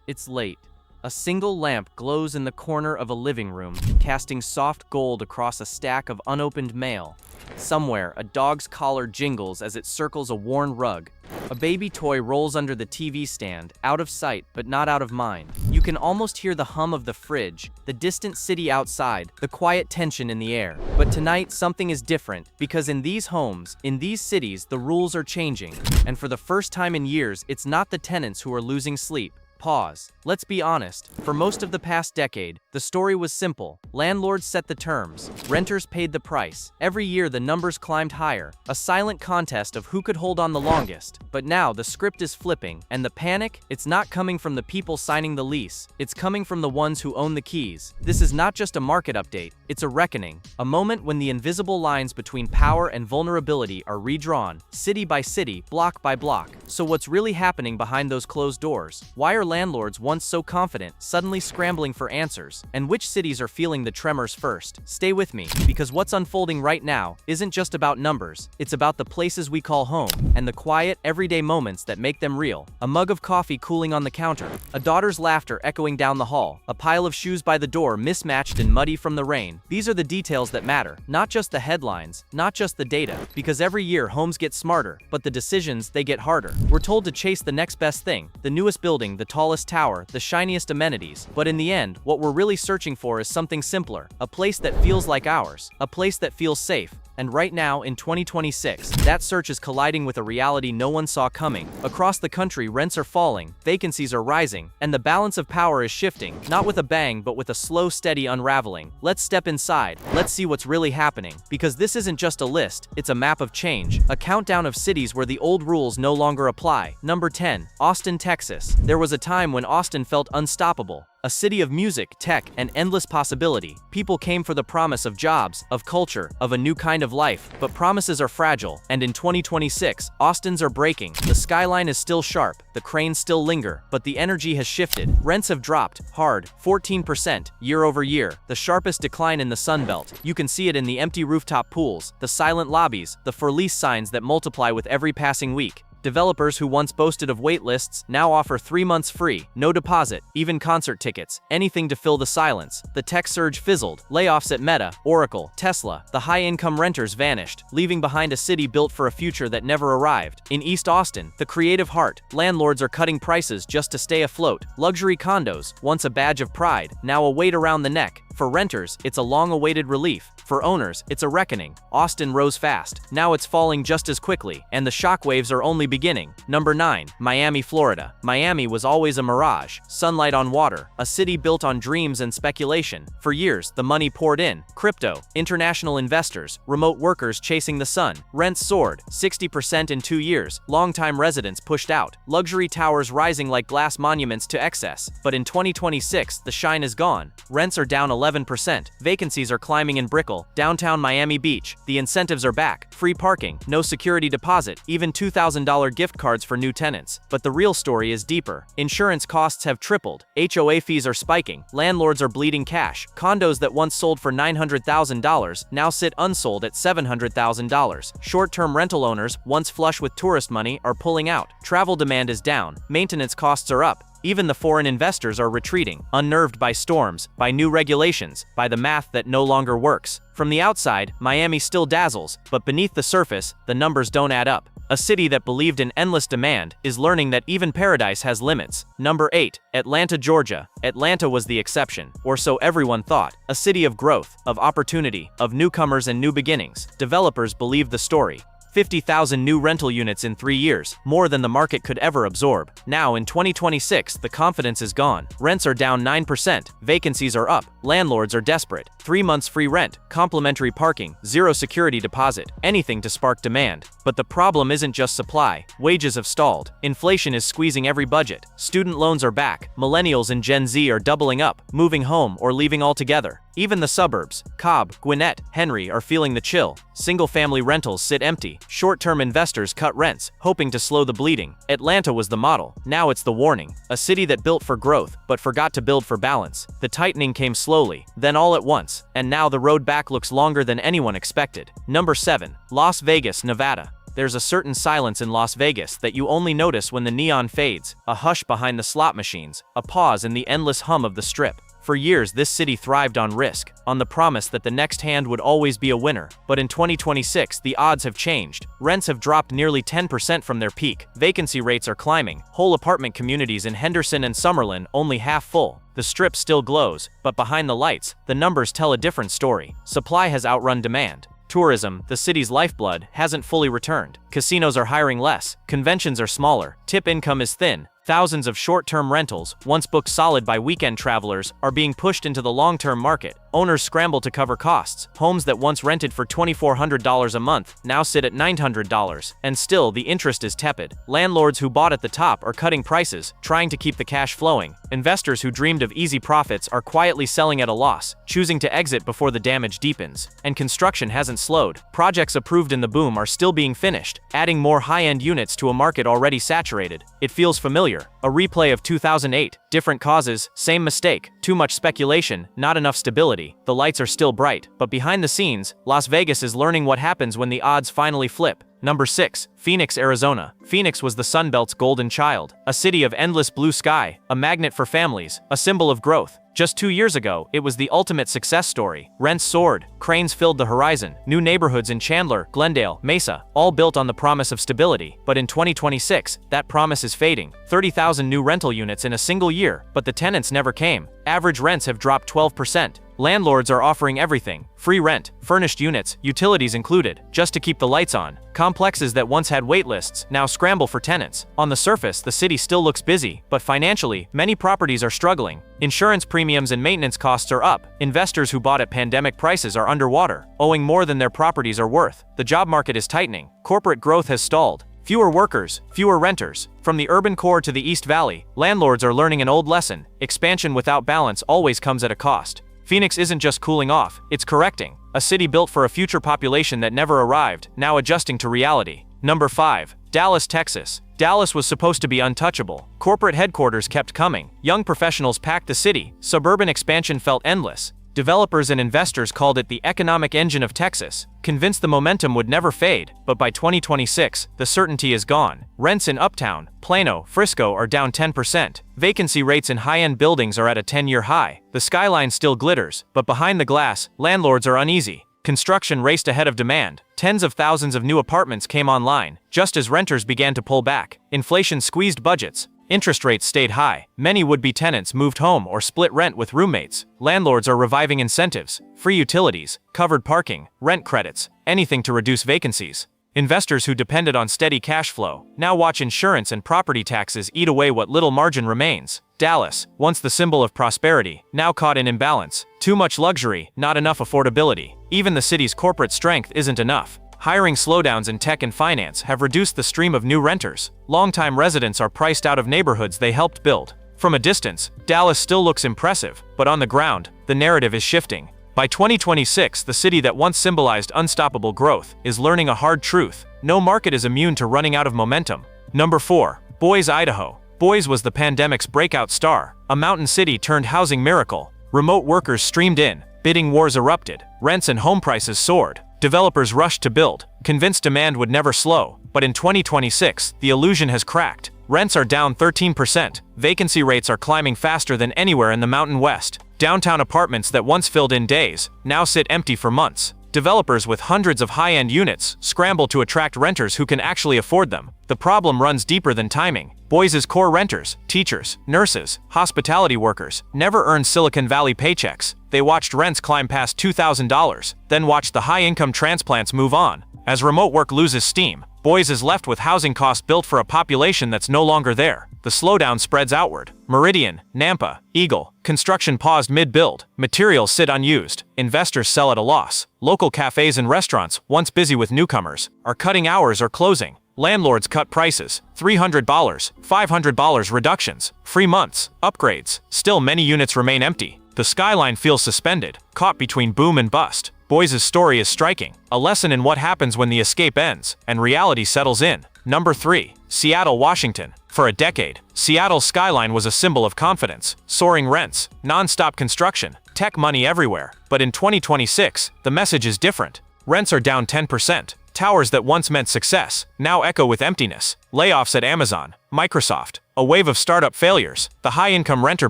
It's late. A single lamp glows in the corner of a living room, casting soft gold across a stack of unopened mail. Somewhere, a dog's collar jingles as it circles a worn rug. A baby toy rolls under the TV stand, out of sight but not out of mind. You can almost hear the hum of the fridge, the distant city outside, the quiet tension in the air. But tonight, something is different, because in these homes, in these cities, the rules are changing. And for the first time in years, it's not the tenants who are losing sleep. Pause. Let's be honest. For most of the past decade, the story was simple. Landlords set the terms. Renters paid the price. Every year the numbers climbed higher, a silent contest of who could hold on the longest. But now the script is flipping, and the panic, it's not coming from the people signing the lease. It's coming from the ones who own the keys. This is not just a market update, it's a reckoning. A moment when the invisible lines between power and vulnerability are redrawn, city by city, block by block. So what's really happening behind those closed doors? Why are landlords once so confident suddenly scrambling for answers? And which cities are feeling the tremors first? Stay with me, because what's unfolding right now isn't just about numbers, it's about the places we call home, and the quiet, everyday moments that make them real. A mug of coffee cooling on the counter, a daughter's laughter echoing down the hall, a pile of shoes by the door mismatched and muddy from the rain. These are the details that matter, not just the headlines, not just the data, because every year homes get smarter, but the decisions, they get harder. We're told to chase the next best thing, the newest building, the tallest tower, the shiniest amenities. But in the end, what we're really searching for is something simpler, a place that feels like ours, a place that feels safe. And right now, in 2026, that search is colliding with a reality no one saw coming. Across the country, rents are falling, vacancies are rising, and the balance of power is shifting, not with a bang, but with a slow, steady unraveling. Let's step inside. Let's see what's really happening. Because this isn't just a list, it's a map of change, a countdown of cities where the old rules no longer apply. Number 10, Austin, Texas. There was a time when Austin felt unstoppable. A city of music, tech, and endless possibility. People came for the promise of jobs, of culture, of a new kind of life. But promises are fragile, and in 2026, Austins are breaking. The skyline is still sharp, the cranes still linger, but the energy has shifted. Rents have dropped, hard, 14% year over year, the sharpest decline in the Sun Belt. You can see it in the empty rooftop pools, the silent lobbies, the for lease signs that multiply with every passing week. Developers who once boasted of wait lists now offer 3 months free, no deposit, even concert tickets, anything to fill the silence. The tech surge fizzled, layoffs at Meta, Oracle, Tesla. The high-income renters vanished, leaving behind a city built for a future that never arrived. In East Austin, the creative heart, landlords are cutting prices just to stay afloat. Luxury condos, once a badge of pride, now a weight around the neck. For renters, it's a long-awaited relief. For owners, it's a reckoning. Austin rose fast. Now it's falling just as quickly, and the shockwaves are only beginning. Number 9, Miami, Florida. Miami was always a mirage. Sunlight on water, a city built on dreams and speculation. For years, the money poured in. Crypto, international investors, remote workers chasing the sun. Rents soared, 60% in 2 years. Longtime residents pushed out. Luxury towers rising like glass monuments to excess. But in 2026, the shine is gone. Rents are down 11%. Vacancies are climbing in Brickell, downtown Miami Beach. The incentives are back. Free parking, no security deposit, even $2,000 gift cards for new tenants. But the real story is deeper. Insurance costs have tripled. HOA fees are spiking. Landlords are bleeding cash. Condos that once sold for $900,000 now sit unsold at $700,000. Short-term rental owners, once flush with tourist money, are pulling out. Travel demand is down. Maintenance costs are up. Even the foreign investors are retreating, unnerved by storms, by new regulations, by the math that no longer works. From the outside, Miami still dazzles, but beneath the surface, the numbers don't add up. A city that believed in endless demand is learning that even paradise has limits. Number 8, Atlanta, Georgia. Atlanta was the exception, or so everyone thought. A city of growth, of opportunity, of newcomers and new beginnings. Developers believed the story. 50,000 new rental units in 3 years, more than the market could ever absorb. Now, in 2026, the confidence is gone. Rents are down 9%, vacancies are up, landlords are desperate. 3 months free rent, complimentary parking, zero security deposit, anything to spark demand. But the problem isn't just supply. Wages have stalled. Inflation is squeezing every budget. Student loans are back. Millennials and Gen Z are doubling up, moving home or leaving altogether. Even the suburbs, Cobb, Gwinnett, Henry, are feeling the chill. Single-family rentals sit empty. Short-term investors cut rents, hoping to slow the bleeding. Atlanta was the model. Now it's the warning. A city that built for growth, but forgot to build for balance. The tightening came slowly, then all at once, and now the road back looks longer than anyone expected. Number 7, Las Vegas, Nevada. there's a certain silence in Las Vegas that you only notice when the neon fades, a hush behind the slot machines, a pause in the endless hum of the Strip. For years, this city thrived on risk, on the promise that the next hand would always be a winner. But in 2026, the odds have changed. Rents have dropped nearly 10% from their peak. Vacancy rates are climbing. Whole apartment communities in Henderson and Summerlin only half full. The Strip still glows, but behind the lights, the numbers tell a different story. Supply has outrun demand. Tourism, the city's lifeblood, hasn't fully returned. Casinos are hiring less. Conventions are smaller. Tip income is thin. Thousands of short-term rentals, once booked solid by weekend travelers, are being pushed into the long-term market. Owners scramble to cover costs. Homes that once rented for $2,400 a month now sit at $900, and still the interest is tepid. Landlords who bought at the top are cutting prices, trying to keep the cash flowing. Investors who dreamed of easy profits are quietly selling at a loss, choosing to exit before the damage deepens. And construction hasn't slowed. Projects approved in the boom are still being finished, adding more high-end units to a market already saturated. It feels familiar. A replay of 2008. Different causes, same mistake. Too much speculation, not enough stability. The lights are still bright, but behind the scenes, Las Vegas is learning what happens when the odds finally flip. Number 6. Phoenix, Arizona. Phoenix was the Sunbelt's golden child. A city of endless blue sky, a magnet for families, a symbol of growth. Just 2 years ago, it was the ultimate success story. Rents soared, cranes filled the horizon, new neighborhoods in Chandler, Glendale, Mesa, all built on the promise of stability. But in 2026, that promise is fading. 30,000 new rental units in a single year, but the tenants never came. Average rents have dropped 12%. Landlords are offering everything: free rent, furnished units, utilities included, just to keep the lights on. Complexes that once had wait lists now scramble for tenants. On the surface, the city still looks busy, but financially, many properties are struggling. Insurance premiums and maintenance costs are up. Investors who bought at pandemic prices are underwater, owing more than their properties are worth. The job market is tightening. Corporate growth has stalled. Fewer workers, fewer renters. From the urban core to the East Valley, landlords are learning an old lesson: expansion without balance always comes at a cost. Phoenix isn't just cooling off, it's correcting. A city built for a future population that never arrived, now adjusting to reality. Number 5. Dallas, Texas. Dallas was supposed to be untouchable. Corporate headquarters kept coming. Young professionals packed the city. Suburban expansion felt endless. Developers and investors called it the economic engine of Texas, convinced the momentum would never fade. But by 2026, the certainty is gone. Rents in Uptown, Plano, Frisco are down 10%. Vacancy rates in high-end buildings are at a 10-year high. The skyline still glitters, but behind the glass, landlords are uneasy. Construction raced ahead of demand. Tens of thousands of new apartments came online, just as renters began to pull back. Inflation squeezed budgets. Interest rates stayed high. Many would-be tenants moved home or split rent with roommates. Landlords are reviving incentives, free utilities, covered parking, rent credits, anything to reduce vacancies. Investors who depended on steady cash flow now watch insurance and property taxes eat away what little margin remains. Dallas, once the symbol of prosperity, now caught in imbalance. Too much luxury, not enough affordability. Even the city's corporate strength isn't enough. Hiring slowdowns in tech and finance have reduced the stream of new renters. Longtime residents are priced out of neighborhoods they helped build. From a distance, Dallas still looks impressive, but on the ground, the narrative is shifting. By 2026, the city that once symbolized unstoppable growth is learning a hard truth: no market is immune to running out of momentum. Number 4. Boise, Idaho. Boise was the pandemic's breakout star, a mountain city turned housing miracle. Remote workers streamed in, bidding wars erupted, rents and home prices soared. Developers rushed to build, convinced demand would never slow. But in 2026, the illusion has cracked. Rents are down 13%. Vacancy rates are climbing faster than anywhere in the Mountain West. Downtown apartments that once filled in days now sit empty for months. Developers with hundreds of high-end units scramble to attract renters who can actually afford them. The problem runs deeper than timing. Boise's core renters, teachers, nurses, hospitality workers, never earned Silicon Valley paychecks. They watched rents climb past $2,000, then watched the high-income transplants move on. As remote work loses steam, Boise is left with housing costs built for a population that's no longer there. The slowdown spreads outward. Meridian, Nampa, Eagle. Construction paused mid-build. Materials sit unused. Investors sell at a loss. Local cafes and restaurants, once busy with newcomers, are cutting hours or closing. Landlords cut prices. $300, $500 reductions. Free months. Upgrades. Still many units remain empty. The skyline feels suspended, caught between boom and bust. Boise's story is striking, a lesson in what happens when the escape ends and reality settles in. Number 3. Seattle, Washington. For a decade, Seattle's skyline was a symbol of confidence. Soaring rents, non-stop construction, tech money everywhere. But in 2026, the message is different. Rents are down 10%. Towers that once meant success now echo with emptiness. Layoffs at Amazon, Microsoft, a wave of startup failures. The high-income renter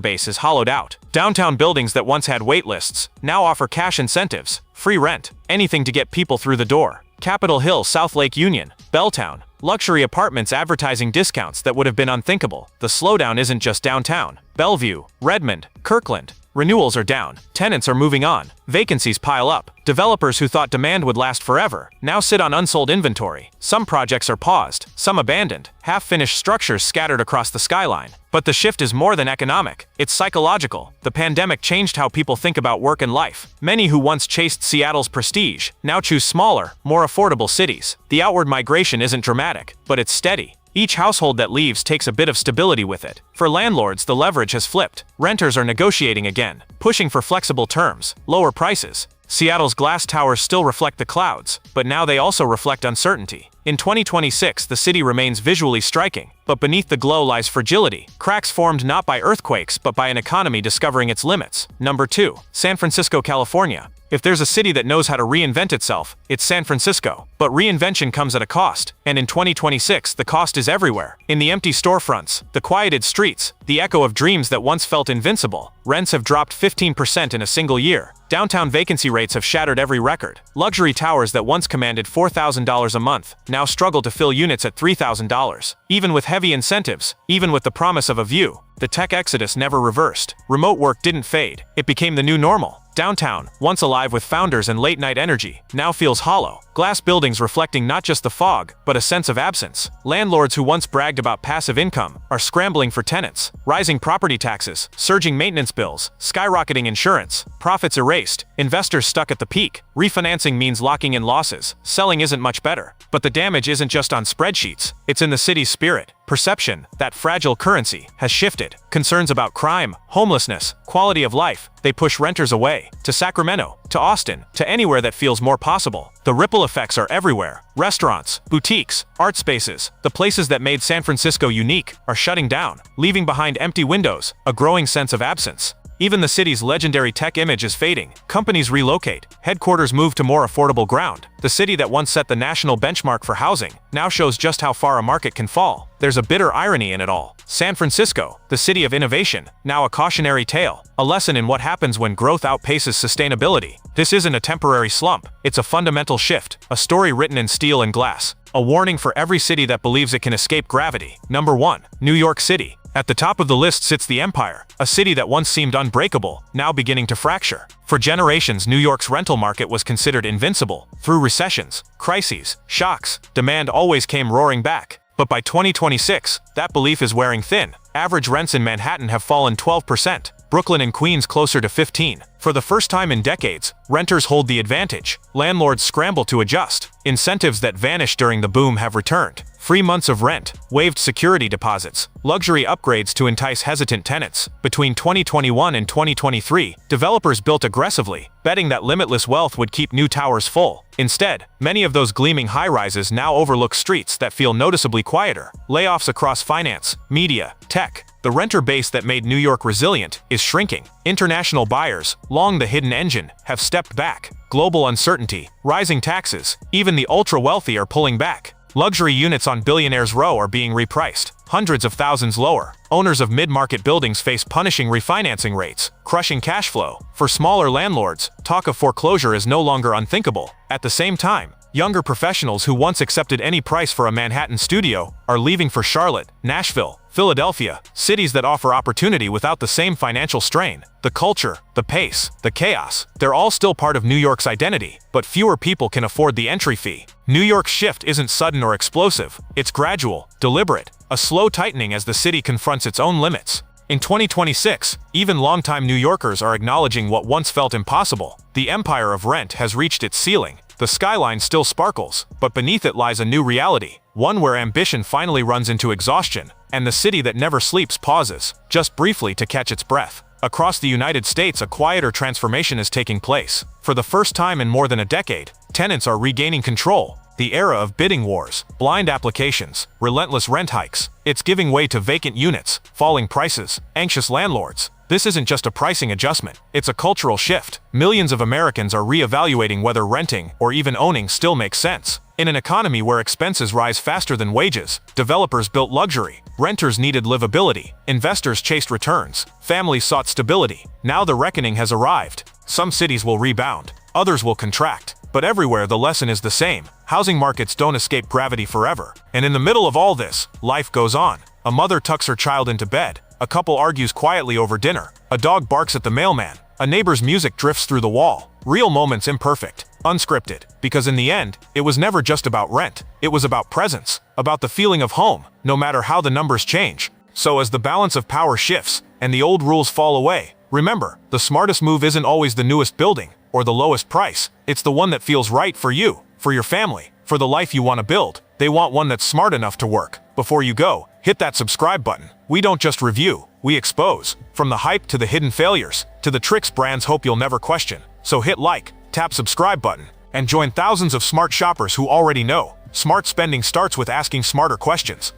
base is hollowed out. Downtown buildings that once had wait lists now offer cash incentives, free rent, anything to get people through the door. Capitol Hill, South Lake Union, Belltown, luxury apartments advertising discounts that would have been unthinkable. The slowdown isn't just downtown. Bellevue, Redmond, Kirkland. Renewals are down. Tenants are moving on. Vacancies pile up. Developers who thought demand would last forever now sit on unsold inventory. Some projects are paused, some abandoned, half-finished structures scattered across the skyline. But the shift is more than economic. It's psychological. The pandemic changed how people think about work and life. Many who once chased Seattle's prestige now choose smaller, more affordable cities. The outward migration isn't dramatic, but it's steady. Each household that leaves takes a bit of stability with it. For landlords, the leverage has flipped. Renters are negotiating again, pushing for flexible terms, lower prices. Seattle's glass towers still reflect the clouds, but now they also reflect uncertainty. In 2026, the city remains visually striking, but beneath the glow lies fragility, cracks formed not by earthquakes but by an economy discovering its limits. Number 2. San Francisco, California. If there's a city that knows how to reinvent itself, it's San Francisco. But reinvention comes at a cost, and in 2026, the cost is everywhere. In the empty storefronts, the quieted streets, the echo of dreams that once felt invincible, rents have dropped 15% in a single year. Downtown vacancy rates have shattered every record. Luxury towers that once commanded $4,000 a month now struggle to fill units at $3,000. Even with heavy incentives, even with the promise of a view, the tech exodus never reversed. Remote work didn't fade. It became the new normal. Downtown, once alive with founders and late-night energy, now feels hollow. Glass buildings reflecting not just the fog, but a sense of absence. Landlords who once bragged about passive income are scrambling for tenants. Rising property taxes, surging maintenance bills, skyrocketing insurance, profits erased, investors stuck at the peak. Refinancing means locking in losses. Selling isn't much better. But the damage isn't just on spreadsheets, it's in the city's spirit. Perception, that fragile currency, has shifted. Concerns about crime, homelessness, quality of life, they push renters away. To Sacramento, to Austin, to anywhere that feels more possible. The ripple effects are everywhere. Restaurants, boutiques, art spaces, the places that made San Francisco unique, are shutting down, leaving behind empty windows, a growing sense of absence. Even the city's legendary tech image is fading. Companies relocate, headquarters move to more affordable ground. The city that once set the national benchmark for housing now shows just how far a market can fall. There's a bitter irony in it all. San Francisco, the city of innovation, now a cautionary tale, a lesson in what happens when growth outpaces sustainability. This isn't a temporary slump, it's a fundamental shift, a story written in steel and glass. A warning for every city that believes it can escape gravity. Number 1. New York City. At the top of the list sits the Empire, a city that once seemed unbreakable, now beginning to fracture. For generations, New York's rental market was considered invincible. Through recessions, crises, shocks, demand always came roaring back. But by 2026, that belief is wearing thin. Average rents in Manhattan have fallen 12%, Brooklyn and Queens closer to 15%. For the first time in decades, renters hold the advantage. Landlords scramble to adjust. Incentives that vanished during the boom have returned. Free months of rent, waived security deposits, luxury upgrades to entice hesitant tenants. Between 2021 and 2023, developers built aggressively, betting that limitless wealth would keep new towers full. Instead, many of those gleaming high-rises now overlook streets that feel noticeably quieter. Layoffs across finance, media, tech. The renter base that made New York resilient is shrinking. International buyers, long the hidden engine, have stepped back. Global uncertainty, rising taxes, even the ultra-wealthy are pulling back. Luxury units on Billionaires Row are being repriced, hundreds of thousands lower. Owners of mid-market buildings face punishing refinancing rates, crushing cash flow. For smaller landlords, talk of foreclosure is no longer unthinkable. At the same time, younger professionals who once accepted any price for a Manhattan studio are leaving for Charlotte, Nashville, Philadelphia, cities that offer opportunity without the same financial strain. The culture, the pace, the chaos, they're all still part of New York's identity, but fewer people can afford the entry fee. New York's shift isn't sudden or explosive, it's gradual, deliberate, a slow tightening as the city confronts its own limits. In 2026, even longtime New Yorkers are acknowledging what once felt impossible. The empire of rent has reached its ceiling. The skyline still sparkles, but beneath it lies a new reality, one where ambition finally runs into exhaustion, and the city that never sleeps pauses, just briefly to catch its breath. Across the United States, a quieter transformation is taking place. For the first time in more than a decade, tenants are regaining control. The era of bidding wars, blind applications, relentless rent hikes, it's giving way to vacant units, falling prices, anxious landlords. This isn't just a pricing adjustment, it's a cultural shift. Millions of Americans are re-evaluating whether renting or even owning still makes sense. In an economy where expenses rise faster than wages, developers built luxury, renters needed livability, investors chased returns, families sought stability. Now the reckoning has arrived. Some cities will rebound, others will contract, but everywhere the lesson is the same. Housing markets don't escape gravity forever. And in the middle of all this, life goes on. A mother tucks her child into bed, a couple argues quietly over dinner, a dog barks at the mailman, a neighbor's music drifts through the wall. Real moments, imperfect, unscripted, because in the end, it was never just about rent. It was about presence, about the feeling of home, no matter how the numbers change. So as the balance of power shifts, and the old rules fall away, remember, the smartest move isn't always the newest building, or the lowest price. It's the one that feels right for you, for your family, for the life you want to build. They want one that's smart enough to work. Before you go, hit that subscribe button. We don't just review, we expose. From the hype to the hidden failures, to the tricks brands hope you'll never question. So hit like, tap subscribe button, and join thousands of smart shoppers who already know. Smart spending starts with asking smarter questions.